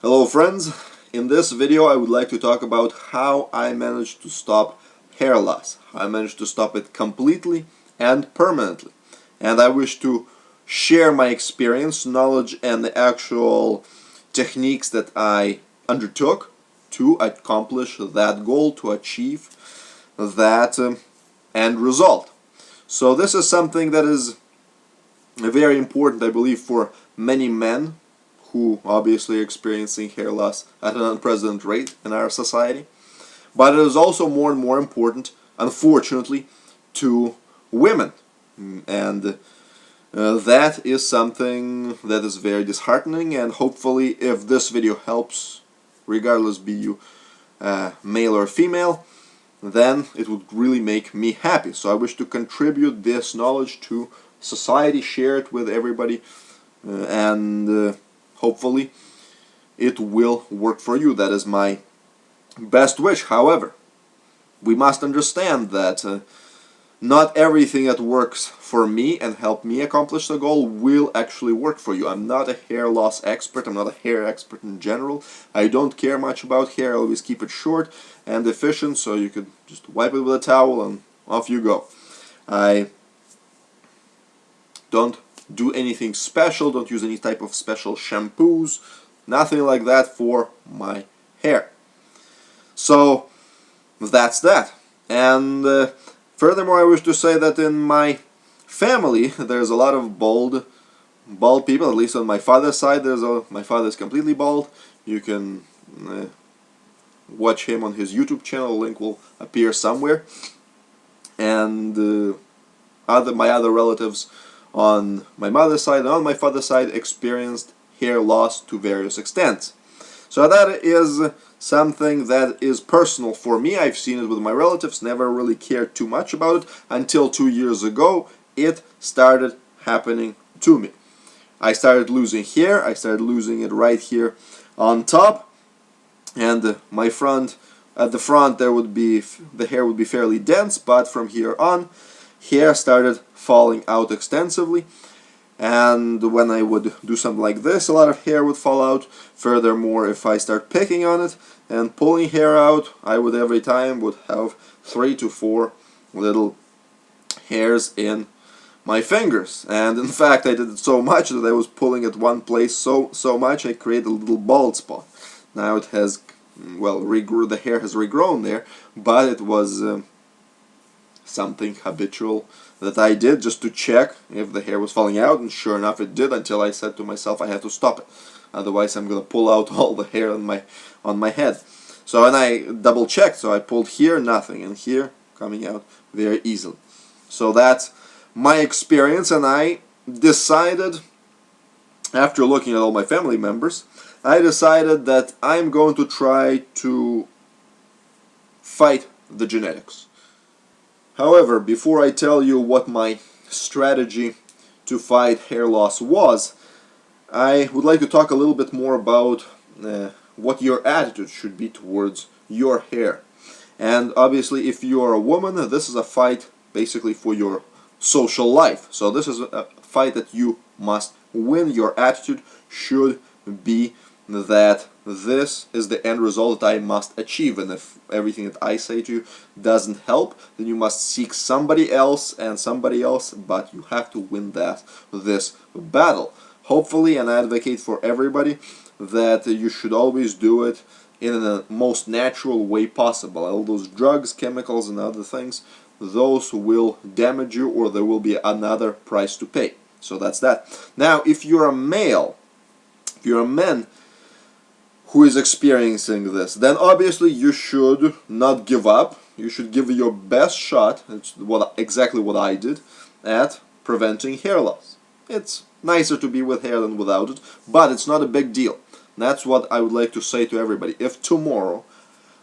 Hello friends, in this video I would like to talk about how I managed to stop hair loss. I managed to stop it completely and permanently. And I wish to share my experience, knowledge and the actual techniques that I undertook to accomplish that goal, to achieve that end result. So this is something that is very important, I believe, for many men who obviously are experiencing hair loss at an unprecedented rate in our society. But it is also more and more important, unfortunately, to women. And that is something that is very disheartening, and hopefully if this video helps, regardless be you male or female, then it would really make me happy. So I wish to contribute this knowledge to society, share it with everybody, and hopefully it will work for you. That is my best wish. However, we must understand that not everything that works for me and help me accomplish the goal will actually work for you. I'm not a hair loss expert. I'm not a hair expert in general. I don't care much about hair. I always keep it short and efficient, so you could just wipe it with a towel and off you go. I don't do anything special, don't use any type of special shampoos, nothing like that for my hair. So that's that. And furthermore, I wish to say that in my family there's a lot of bald people. At least on my father's side, my father is completely bald. You can watch him on his YouTube channel. The link will appear somewhere. And my other relatives on my mother's side and on my father's side experienced hair loss to various extents. So that is something that is personal for me. I've seen it with my relatives, never really cared too much about it until 2 years ago it started happening to me. I started losing hair. I started losing it right here on top, and my front, at the front there would be, the hair would be fairly dense, but from here on hair started falling out extensively, and when I would do something like this, a lot of hair would fall out. Furthermore, if I start picking on it and pulling hair out, I would every time would have 3 to 4 little hairs in my fingers. And in fact, I did it so much that I was pulling at one place so much I created a little bald spot. Now it has, well, the hair has regrown there, but it was something habitual that I did just to check if the hair was falling out, and sure enough it did, until I said to myself I had to stop it, otherwise I'm gonna pull out all the hair on my head. So, and I double checked, so I pulled here, nothing, and here coming out very easily. So that's my experience, and I decided, after looking at all my family members, I decided that I'm going to try to fight the genetics. However, before I tell you what my strategy to fight hair loss was, I would like to talk a little bit more about what your attitude should be towards your hair. And obviously, if you are a woman, this is a fight basically for your social life. So this is a fight that you must win. Your attitude should be that this is the end result that I must achieve, and if everything that I say to you doesn't help, then you must seek somebody else and somebody else, but you have to win this battle. Hopefully, and I advocate for everybody that you should always do it in the most natural way possible. All those drugs, chemicals and other things, those will damage you, or there will be another price to pay. So that's that. Now, if you're a male, if you're a man who is experiencing this, then obviously you should not give up. You should give your best shot. It's exactly what I did at preventing hair loss. It's nicer to be with hair than without it, but it's not a big deal. That's what I would like to say to everybody. If tomorrow,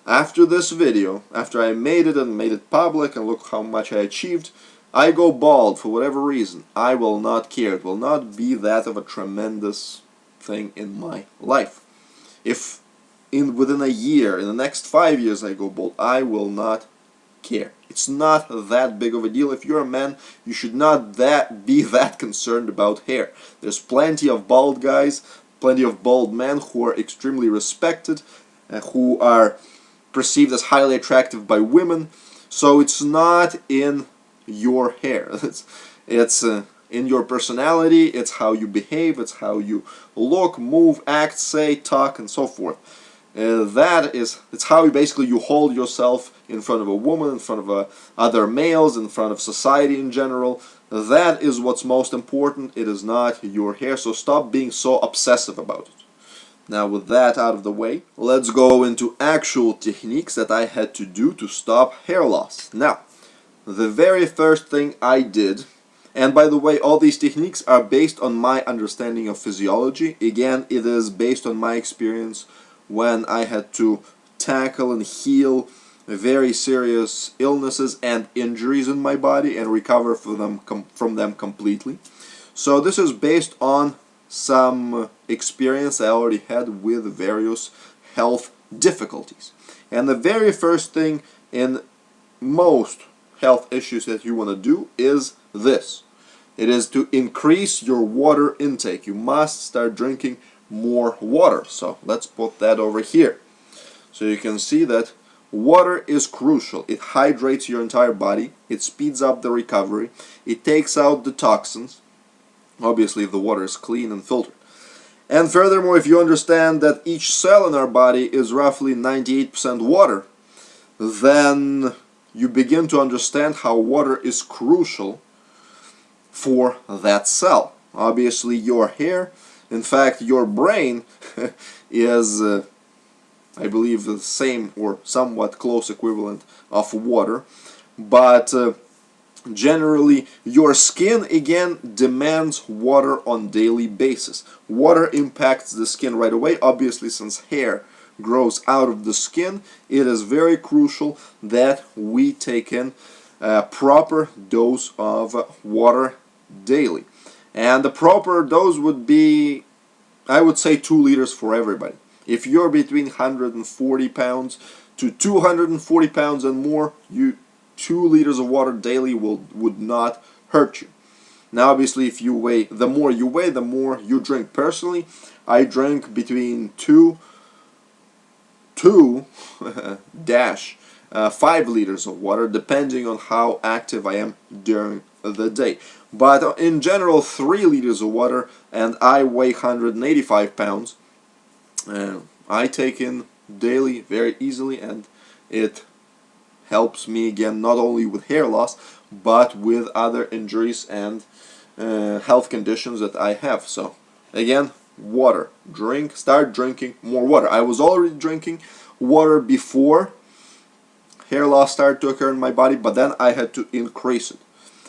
after this video, after I made it and made it public and look how much I achieved, I go bald for whatever reason, I will not care. It will not be that of a tremendous thing in my life. If within a year, in the next 5 years I go bald, I will not care. It's not that big of a deal. If you're a man, you should not be that concerned about hair. There's plenty of bald guys, plenty of bald men who are extremely respected, who are perceived as highly attractive by women. So it's not in your hair. It's in your personality. It's how you behave. It's how you look, move, act, say, talk, and so forth. It's how you hold yourself in front of a woman, in front of other males, in front of society in general. That is what's most important. It is not your hair. So stop being so obsessive about it. Now, with that out of the way, let's go into actual techniques that I had to do to stop hair loss. Now, the very first thing I did, and by the way, all these techniques are based on my understanding of physiology. Again, it is based on my experience when I had to tackle and heal very serious illnesses and injuries in my body and recover from them completely. So this is based on some experience I already had with various health difficulties. And the very first thing in most health issues that you want to do is this. It is to increase your water intake. You must start drinking more water. So let's put that over here. So you can see that water is crucial. It hydrates your entire body. It speeds up the recovery. It takes out the toxins. Obviously, if the water is clean and filtered. And furthermore, if you understand that each cell in our body is roughly 98% water, then you begin to understand how water is crucial for that cell. Obviously, your hair, in fact, your brain is, I believe, the same or somewhat close equivalent of water, but generally, your skin again demands water on daily basis. Water impacts the skin right away. Obviously, since hair grows out of the skin, it is very crucial that we take in a proper dose of water daily. And the proper dose would be, I would say, 2 liters for everybody. If you're between 140 pounds to 240 pounds and more, 2 liters of water daily would not hurt you. Now, obviously, if you weigh, the more you drink. Personally, I drink between 2 dash 5 liters of water, depending on how active I am during the day. But in general, 3 liters of water, and I weigh 185 pounds. I take in daily very easily, and it helps me again not only with hair loss but with other injuries and health conditions that I have. So again, water. Start drinking more water. I was already drinking water before hair loss started to occur in my body, but then I had to increase it.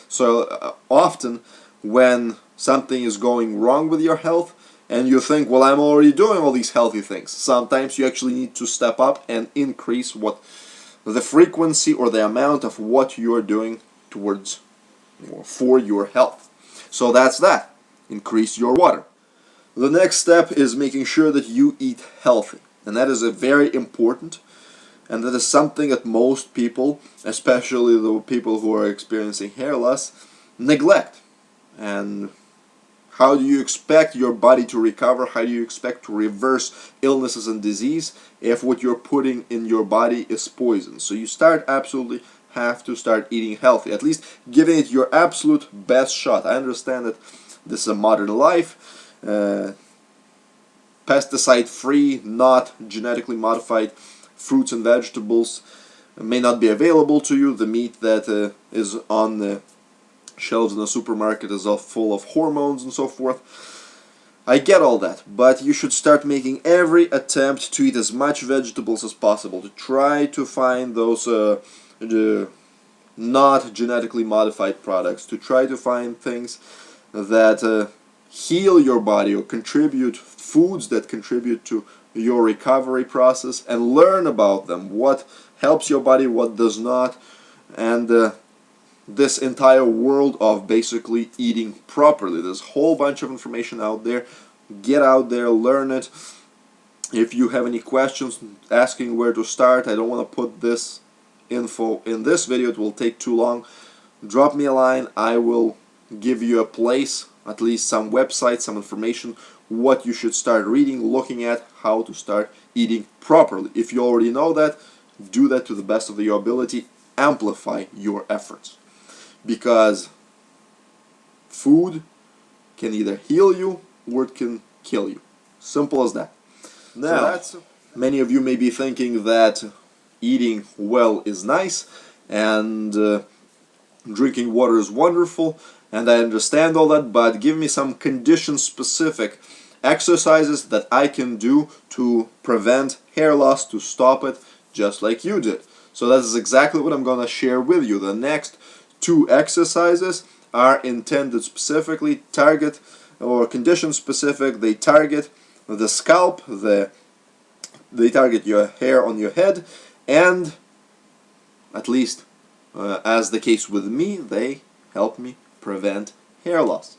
So often when something is going wrong with your health and you think, well, I'm already doing all these healthy things, sometimes you actually need to step up and increase the frequency or the amount of what you're doing towards or for your health. So that's that. Increase your water. The next step is making sure that you eat healthy. And that is a very important, and that is something that most people, especially the people who are experiencing hair loss, neglect. And how do you expect your body to recover? How do you expect to reverse illnesses and disease if what you're putting in your body is poison? So you absolutely have to start eating healthy, at least giving it your absolute best shot. I understand that this is a modern life, pesticide-free, not genetically modified fruits and vegetables may not be available to you. The meat that is on the shelves in the supermarket is all full of hormones and so forth. I get all that, but you should start making every attempt to eat as much vegetables as possible, to try to find those not genetically modified products, to try to find things that heal your body or foods that contribute to your recovery process, and learn about them, what helps your body, what does not, and this entire world of basically eating properly. There's a whole bunch of information out there. Get out there, learn it. If you have any questions asking where to start, I don't want to put this info in this video, it will take too long. Drop me a line, I will give you a place, at least some website, some information what you should start reading, looking at how to start eating properly. If you already know that, do that to the best of your ability. Amplify your efforts, because food can either heal you or it can kill you. Simple as that. Now, many of you may be thinking that eating well is nice and drinking water is wonderful, and I understand all that, but give me some condition-specific exercises that I can do to prevent hair loss, to stop it, just like you did. So that is exactly what I'm going to share with you. The next two exercises are intended specifically, target or condition specific. They target the scalp, they target your hair on your head, and at least as the case with me, they help me prevent hair loss.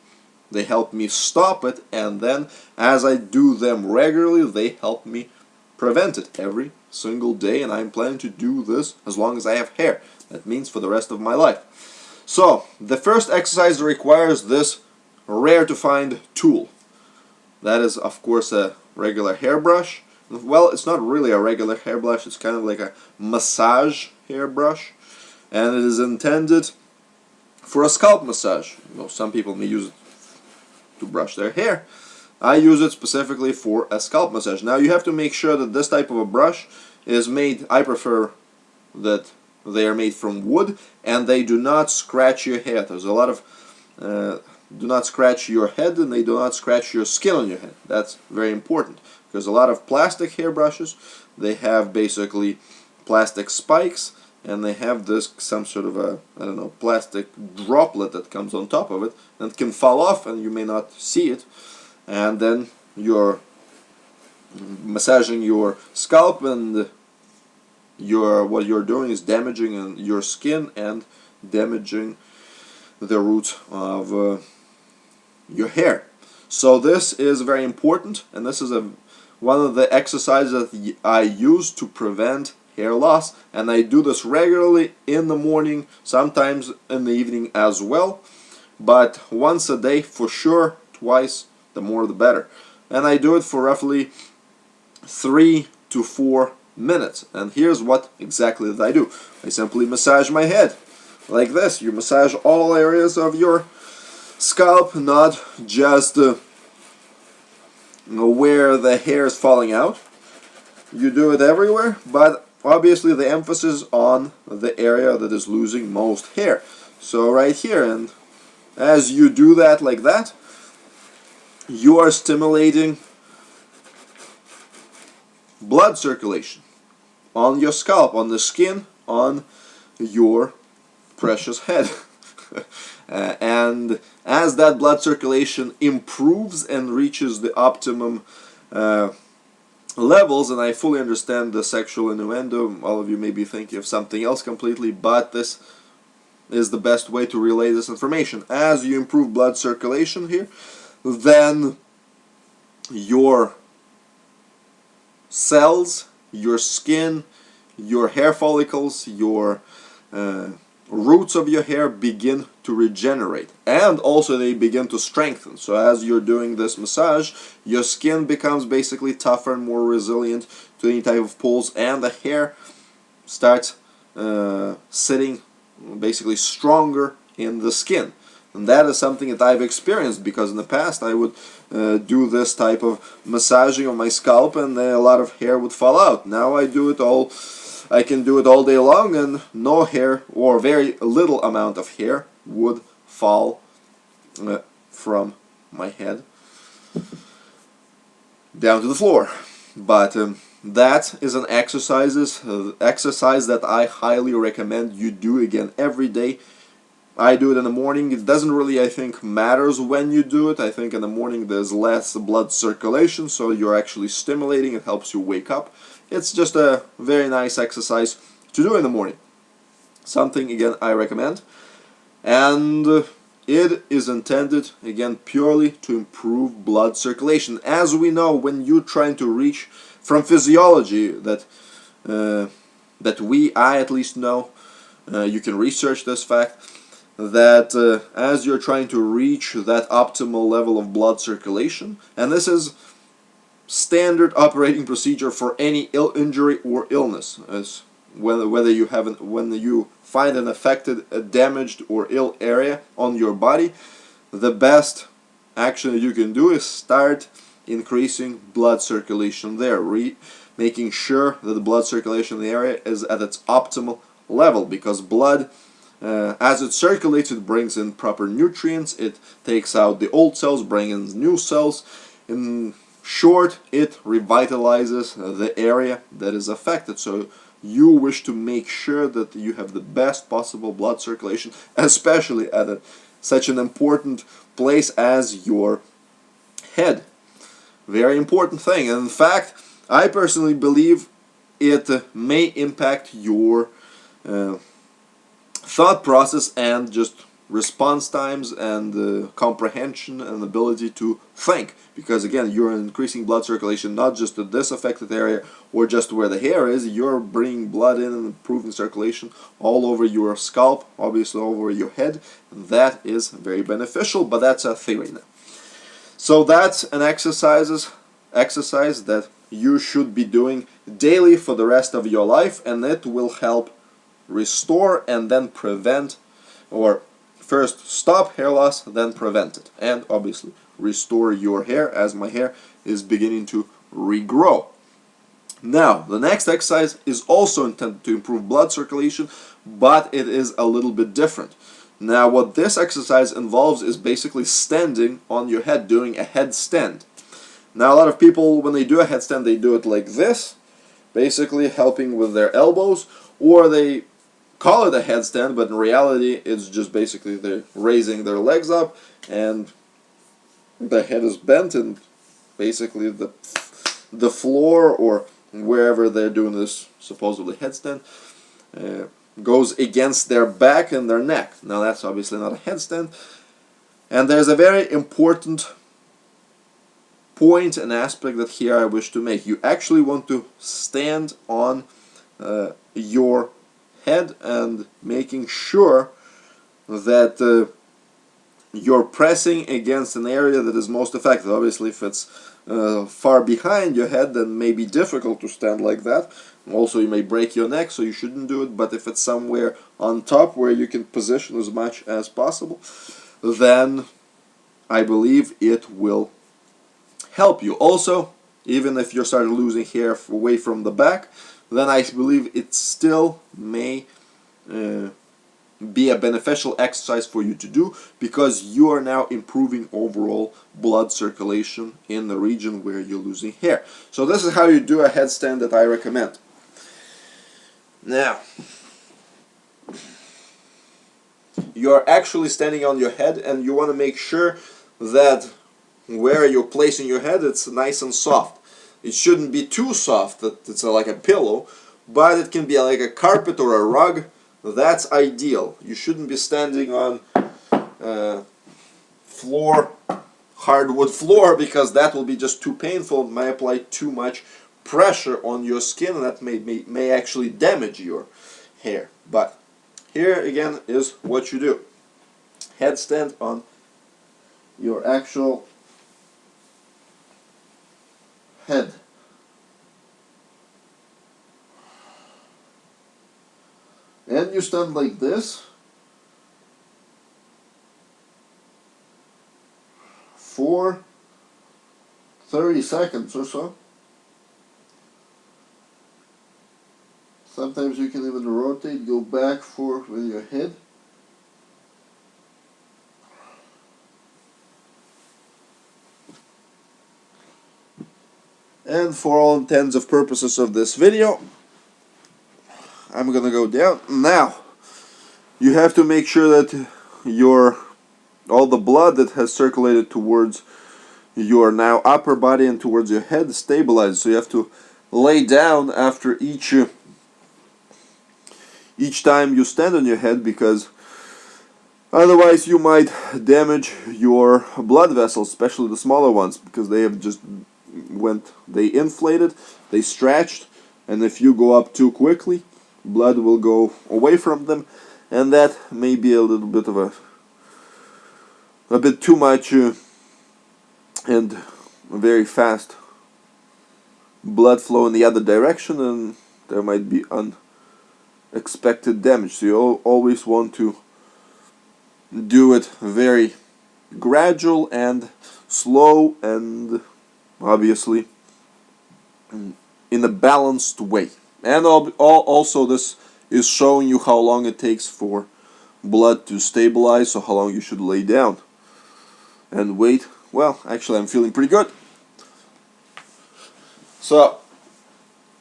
They help me stop it, and then as I do them regularly, they help me prevent it every single day, and I'm planning to do this as long as I have hair. That means for the rest of my life. So, the first exercise requires this rare to find tool. That is, of course, a regular hairbrush. Well, it's not really a regular hairbrush, it's kind of like a massage hairbrush, and it is intended for a scalp massage. Well, some people may use it to brush their hair. I use it specifically for a scalp massage. Now you have to make sure that this type of a brush is made, I prefer that they are made from wood and they do not scratch your head. There's a lot of do not scratch your head, and they do not scratch your skin on your head. That's very important, because a lot of plastic hairbrushes, they have basically plastic spikes, and they have this some sort of a, I don't know, plastic droplet that comes on top of it and can fall off and you may not see it, and then you're massaging your scalp, and what you're doing is damaging your skin and damaging the roots of your hair. So this is very important, and this is one of the exercises that I use to prevent hair loss, and I do this regularly in the morning, sometimes in the evening as well, but once a day for sure, twice, the more the better. And I do it for roughly 3 to 4 minutes, and here's what exactly that I do. I simply massage my head like this. You massage all areas of your scalp, not just where the hair is falling out. You do it everywhere, but obviously the emphasis on the area that is losing most hair. So right here, and as you do that like that, you are stimulating blood circulation on your scalp, on the skin, on your precious head. And as that blood circulation improves and reaches the optimum levels, and I fully understand the sexual innuendo, all of you may be thinking of something else completely, but this is the best way to relay this information. As you improve blood circulation here, then your cells, your skin, your hair follicles, your roots of your hair begin to regenerate, and also they begin to strengthen. So as you're doing this massage, your skin becomes basically tougher and more resilient to any type of pulls, and the hair starts sitting basically stronger in the skin. And that is something that I've experienced, because in the past I would do this type of massaging on my scalp and a lot of hair would fall out. Now I can do it all day long, and no hair, or very little amount of hair, would fall from my head down to the floor. But that is an exercise that I highly recommend you do again every day. I do it in the morning. It doesn't really, I think, matters when you do it. I think in the morning there's less blood circulation, so you're actually stimulating. It helps you wake up. It's just a very nice exercise to do in the morning. Something, again, I recommend. And it is intended, again, purely to improve blood circulation. As we know, when you're trying to reach from physiology that I at least know, you can research this fact, that as you're trying to reach that optimal level of blood circulation, and this is standard operating procedure for any injury or illness, as whether you haven't, when you find an affected, a damaged or ill area on your body, the best action that you can do is start increasing blood circulation there, making sure that the blood circulation in the area is at its optimal level, because blood, as it circulates, it brings in proper nutrients, it takes out the old cells, brings in new cells. In short, it revitalizes the area that is affected. So you wish to make sure that you have the best possible blood circulation, especially at such an important place as your head. Very important thing. And in fact, I personally believe it may impact your thought process and just response times and comprehension and ability to think, because again, you're increasing blood circulation not just to this affected area or just where the hair is, you're bringing blood in and improving circulation all over your scalp, obviously all over your head, and that is very beneficial, but that's a theory now. So that's an exercise that you should be doing daily for the rest of your life, and it will help restore and then prevent, or first stop hair loss, then prevent it, and obviously restore your hair, as my hair is beginning to regrow. Now, the next exercise is also intended to improve blood circulation, but it is a little bit different. Now, what this exercise involves is basically standing on your head, doing a headstand. Now, a lot of people, when they do a headstand, they do it like this, basically helping with their elbows, or they call it a headstand, but in reality it's just basically they're raising their legs up and the head is bent, and basically the floor or wherever they're doing this supposedly headstand goes against their back and their neck. Now that's obviously not a headstand, and there's a very important point and aspect that here I wish to make. You actually want to stand on your head and making sure that you're pressing against an area that is most affected. Obviously, if it's far behind your head, then it may be difficult to stand like that. Also, you may break your neck, so you shouldn't do it. But if it's somewhere on top where you can position as much as possible, then I believe it will help you. Also, even if you're starting losing hair away from the back, then I believe it still may be a beneficial exercise for you to do, because you are now improving overall blood circulation in the region where you're losing hair. So this is how you do a headstand that I recommend. Now, you're actually standing on your head, and you want to make sure that where you're placing your head, it's nice and soft. It shouldn't be too soft that it's like a pillow, but it can be like a carpet or a rug. That's ideal. You shouldn't be standing on hardwood floor, because that will be just too painful and may apply too much pressure on your skin, and that may actually damage your hair. But here again is what you do. Headstand on your actual head. And you stand like this for 30 seconds or so. Sometimes you can even rotate, go back forth with your head. And for all intents and purposes of this video, I'm gonna go down. Now, you have to make sure that all the blood that has circulated towards your now upper body and towards your head stabilizes. So you have to lay down after each time you stand on your head, because otherwise you might damage your blood vessels, especially the smaller ones, because they have just they inflated, they stretched, and if you go up too quickly, blood will go away from them, and that may be a little bit of a bit too much and very fast blood flow in the other direction, and there might be unexpected damage. So you always want to do it very gradual and slow, and obviously in a balanced way. And also this is showing you how long it takes for blood to stabilize, so how long you should lay down and wait. Well, actually I'm feeling pretty good. So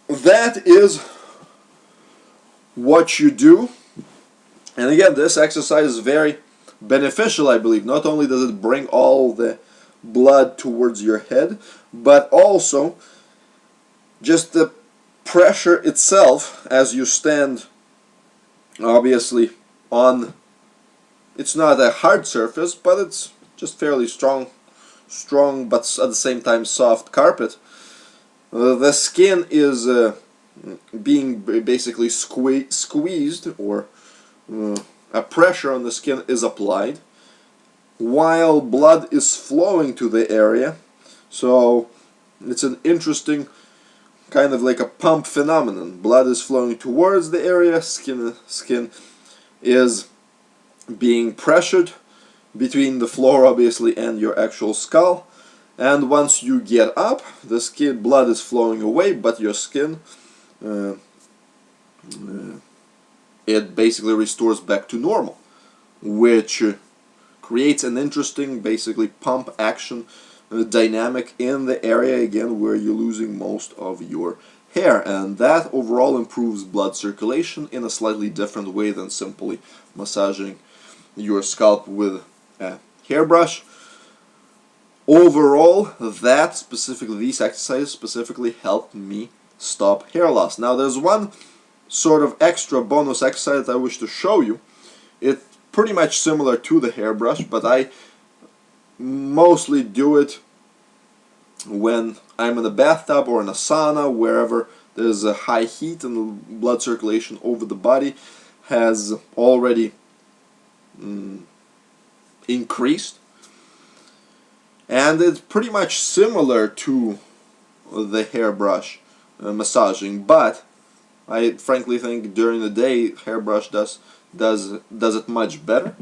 that is what you do. And again, this exercise is very beneficial, I believe. Not only does it bring all the blood towards your head, but also just the pressure itself as you stand, obviously, on, it's not a hard surface, but it's just fairly strong but at the same time soft carpet. The skin is being basically squeezed, or a pressure on the skin is applied while blood is flowing to the area. So it's an interesting kind of like a pump phenomenon. Blood is flowing towards the area, skin is being pressured between the floor obviously and your actual skull, and once you get up, the blood is flowing away, but your skin it basically restores back to normal, which creates an interesting basically pump action dynamic in the area again where you're losing most of your hair, and that overall improves blood circulation in a slightly different way than simply massaging your scalp with a hairbrush. Overall, these exercises specifically helped me stop hair loss. Now there's one sort of extra bonus exercise that I wish to show you. It's pretty much similar to the hairbrush, but I mostly do it when I'm in a bathtub or in a sauna, wherever there's a high heat and the blood circulation over the body has already increased. And it's pretty much similar to the hairbrush massaging, but I frankly think during the day hairbrush does it much better.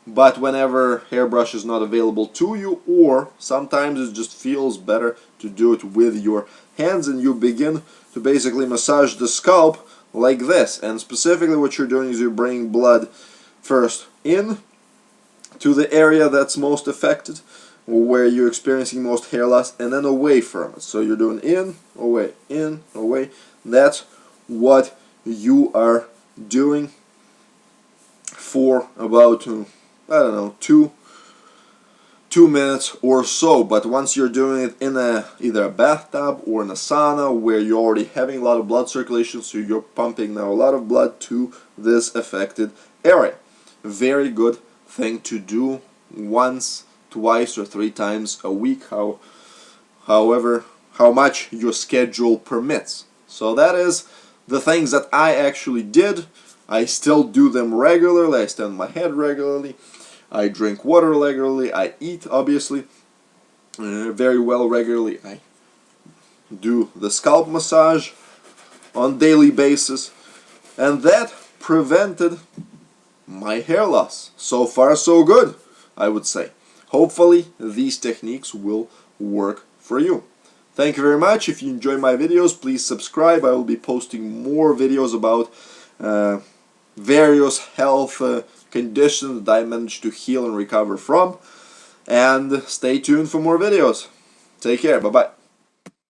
But whenever hairbrush is not available to you, or sometimes it just feels better to do it with your hands, and you begin to basically massage the scalp like this. And specifically what you're doing is you're bringing blood first in to the area that's most affected, where you're experiencing most hair loss, and then away from it. So you're doing in, away. That's what you are doing for about, I don't know, two minutes or so. But once you're doing it in either a bathtub or in a sauna where you're already having a lot of blood circulation, so you're pumping now a lot of blood to this affected area. Very good thing to do once, twice, or 3 times a week, how much your schedule permits. So that is the things that I actually did. I still do them regularly. I stand on my head regularly. I drink water regularly. I eat, obviously, very well regularly. I do the scalp massage on daily basis, and that prevented my hair loss. So far, so good, I would say. Hopefully, these techniques will work for you. Thank you very much. If you enjoy my videos, please subscribe. I will be posting more videos about various health conditions that I managed to heal and recover from. And stay tuned for more videos. Take care. Bye-bye.